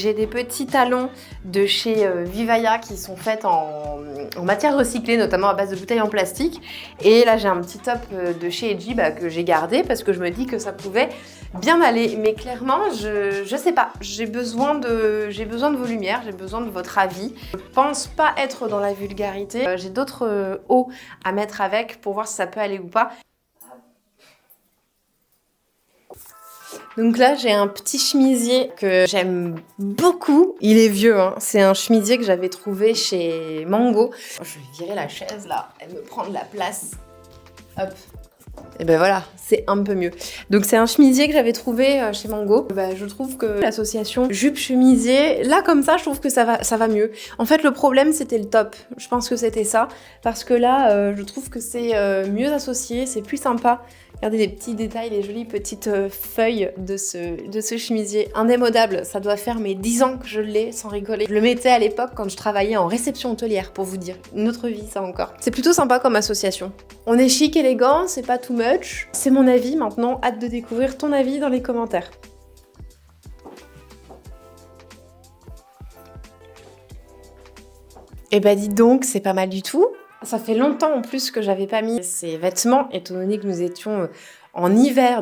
J'ai des petits talons de chez Vivaya qui sont faits en matière recyclée, notamment à base de bouteilles en plastique. Et là, j'ai un petit top de chez Eji que j'ai gardé parce que je me dis que ça pouvait bien aller. Mais clairement, je sais pas, j'ai besoin de vos lumières, j'ai besoin de votre avis. Je pense pas être dans la vulgarité. J'ai d'autres hauts à mettre avec pour voir si ça peut aller ou pas. Donc là, j'ai un petit chemisier que j'aime beaucoup. Il est vieux, hein. C'est un chemisier que j'avais trouvé chez Mango. Je vais virer la chaise là, elle me prend de la place. Hop. Et ben voilà, c'est un peu mieux. Donc c'est un chemisier que j'avais trouvé chez Mango. Je trouve que l'association jupe-chemisier, là comme ça, je trouve que ça va mieux. En fait, le problème, c'était le top. Je pense que c'était ça. Parce que là, je trouve que c'est mieux associé, c'est plus sympa. Regardez les petits détails, les jolies petites feuilles de ce chemisier indémodable. Ça doit faire mes 10 ans que je l'ai, sans rigoler. Je le mettais à l'époque quand je travaillais en réception hôtelière, pour vous dire. Une autre vie, ça encore. C'est plutôt sympa comme association. On est chic, élégant, c'est pas too much. C'est mon avis maintenant. Hâte de découvrir ton avis dans les commentaires. Eh ben dis donc, c'est pas mal du tout. Ça fait longtemps en plus que j'avais pas mis ces vêtements, étant donné que nous étions en hiver.